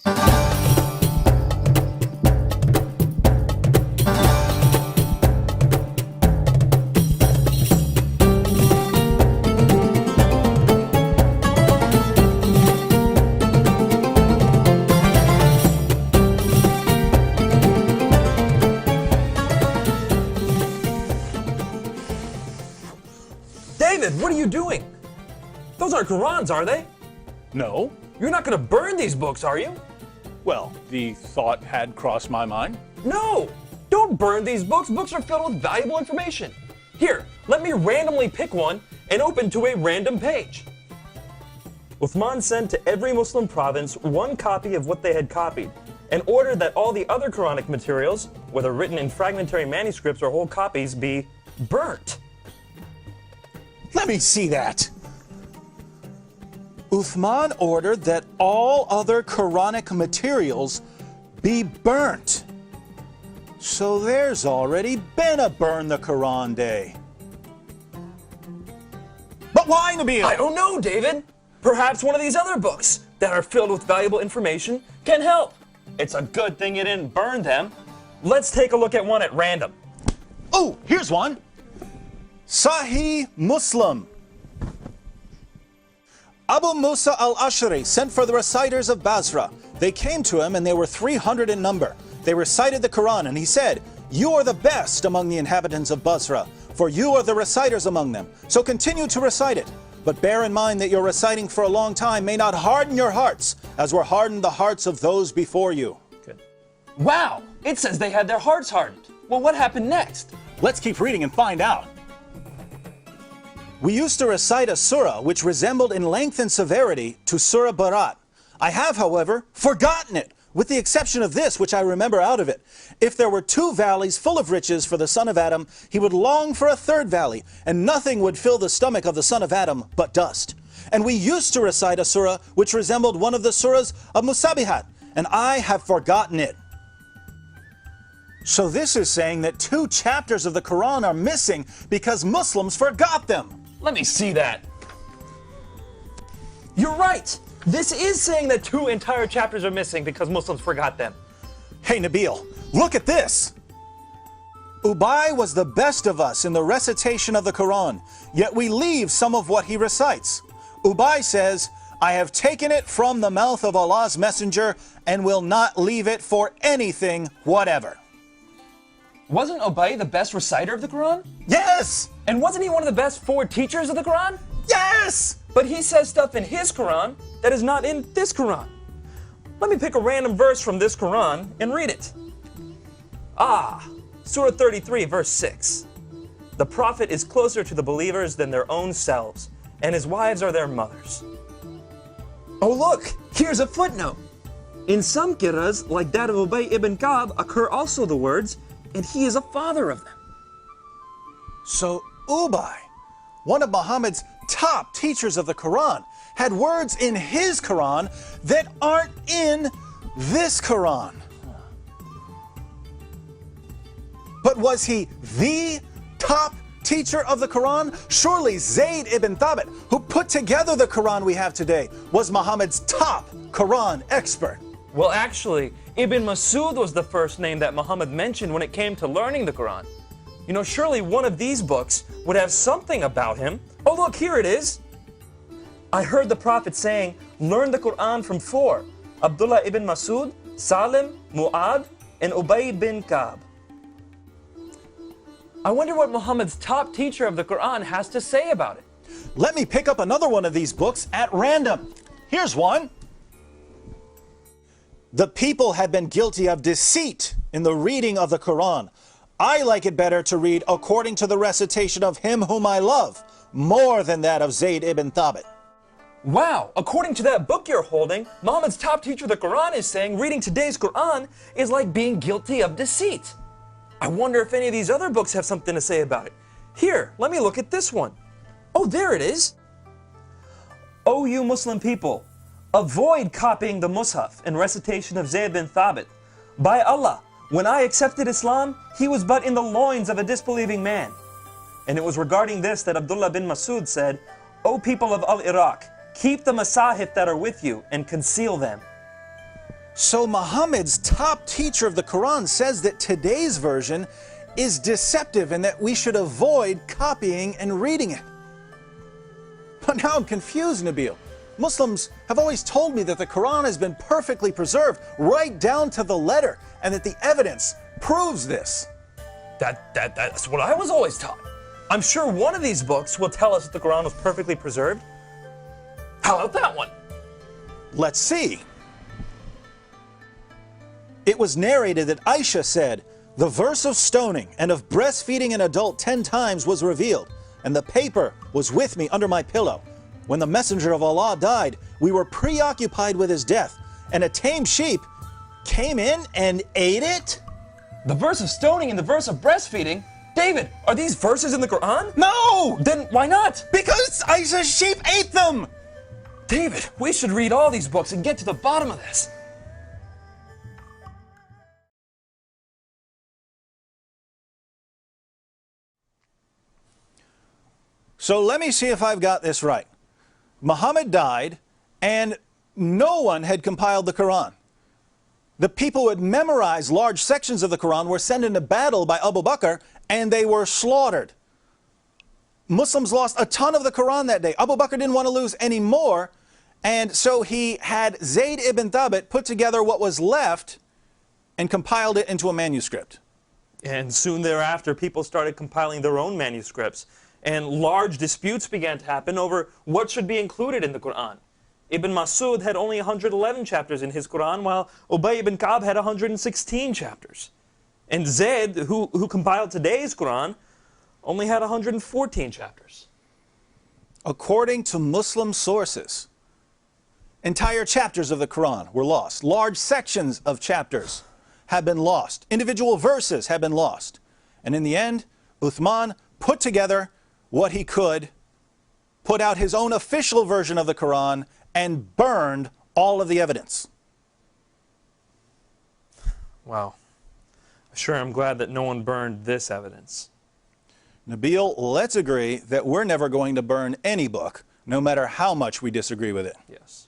David, what are you doing? Those aren't Qurans, are they? No. You're not going to burn these books, are you? Well, the thought had crossed my mind. No! Don't burn these books. Books are filled with valuable information. Here, let me randomly pick one and open to a random page. Uthman sent to every Muslim province one copy of what they had copied and ordered that all the other Quranic materials, whether written in fragmentary manuscripts or whole copies, be burnt. Let me see that. Uthman ordered that all other Quranic materials be burnt. So there's already been a Burn the Quran Day. But why, Nabeel? I don't know, David. Perhaps one of these other books that are filled with valuable information can help. It's a good thing you didn't burn them. Let's take a look at one at random. Oh, here's one. Sahih Muslim. Abu Musa al-Ash'ari sent for the reciters of Basra. They came to him and they were 300 in number. They recited the Quran and he said, "You are the best among the inhabitants of Basra, for you are the reciters among them. So continue to recite it. But bear in mind that your reciting for a long time may not harden your hearts, as were hardened the hearts of those before you." Good. Wow, it says they had their hearts hardened. Well, what happened next? Let's keep reading and find out. We used to recite a surah which resembled in length and severity to Surah Barat. I have, however, forgotten it, with the exception of this, which I remember out of it. If there were 2 valleys full of riches for the son of Adam, he would long for a 3rd valley, and nothing would fill the stomach of the son of Adam but dust. And we used to recite a surah which resembled one of the surahs of Musabihat, and I have forgotten it. So this is saying that 2 chapters of the Quran are missing because Muslims forgot them. Let me see that. You're right. This is saying that 2 entire chapters are missing because Muslims forgot them. Hey Nabeel, look at this. Ubay was the best of us in the recitation of the Quran, yet we leave some of what he recites. Ubay says, "I have taken it from the mouth of Allah's messenger and will not leave it for anything whatever." Wasn't Ubay the best reciter of the Quran? Yes! And wasn't he one of the best 4 teachers of the Quran? Yes! But he says stuff in his Quran that is not in this Quran. Let me pick a random verse from this Quran and read it. Surah 33, verse 6. The Prophet is closer to the believers than their own selves, and his wives are their mothers. Oh look, here's a footnote. In some qira'as, like that of Ubay ibn Ka'b, occur also the words, "and he is a father of them." So Ubay, one of Muhammad's top teachers of the Quran, had words in his Quran that aren't in this Quran. But was he the top teacher of the Quran? Surely Zayd ibn Thabit, who put together the Quran we have today, was Muhammad's top Quran expert. Well, actually, Ibn Masud was the first name that Muhammad mentioned when it came to learning the Quran. You know, surely one of these books would have something about him. Oh, look, here it is. I heard the Prophet saying, "Learn the Quran from 4. Abdullah ibn Masud, Salim, Mu'ad, and Ubay bin Ka'b." I wonder what Muhammad's top teacher of the Quran has to say about it. Let me pick up another one of these books at random. Here's one. The people had been guilty of deceit in the reading of the Quran. I like it better to read according to the recitation of him whom I love, more than that of Zayd ibn Thabit. Wow, according to that book you're holding, Muhammad's top teacher of the Quran is saying reading today's Quran is like being guilty of deceit. I wonder if any of these other books have something to say about it. Here, let me look at this one. Oh, there it is. O you Muslim people, avoid copying the Mus'haf and recitation of Zayd bin Thabit. By Allah, when I accepted Islam, he was but in the loins of a disbelieving man. And it was regarding this that Abdullah bin Masud said, O people of Al-Iraq, keep the masahif that are with you and conceal them. So Muhammad's top teacher of the Quran says that today's version is deceptive and that we should avoid copying and reading it. But now I'm confused, Nabeel. Muslims have always told me that the Quran has been perfectly preserved right down to the letter and that the evidence proves this. That's what I was always taught. I'm sure one of these books will tell us that the Quran was perfectly preserved. How about that one? Let's see. It was narrated that Aisha said, "The verse of stoning and of breastfeeding an adult 10 times was revealed, and the paper was with me under my pillow. When the messenger of Allah died, we were preoccupied with his death, and a tame sheep came in and ate it?" The verse of stoning and the verse of breastfeeding? David, are these verses in the Quran? No! Then why not? Because Aisha's sheep ate them! David, we should read all these books and get to the bottom of this. So let me see if I've got this right. Muhammad died, and no one had compiled the Quran. The people who had memorized large sections of the Quran were sent into battle by Abu Bakr, and they were slaughtered. Muslims lost a ton of the Quran that day. Abu Bakr didn't want to lose any more, and so he had Zayd ibn Thabit put together what was left and compiled it into a manuscript. And soon thereafter, people started compiling their own manuscripts, and large disputes began to happen over what should be included in the Quran. Ibn Masud had only 111 chapters in his Quran, while Ubay ibn Ka'b had 116 chapters. And Zayd, who compiled today's Quran, only had 114 chapters. According to Muslim sources, entire chapters of the Quran were lost. Large sections of chapters have been lost. Individual verses have been lost. And in the end, Uthman put together what he could, put out his own official version of the Quran, and burned all of the evidence. Wow. Sure, I'm glad that no one burned this evidence. Nabeel, let's agree that we're never going to burn any book, no matter how much we disagree with it. Yes.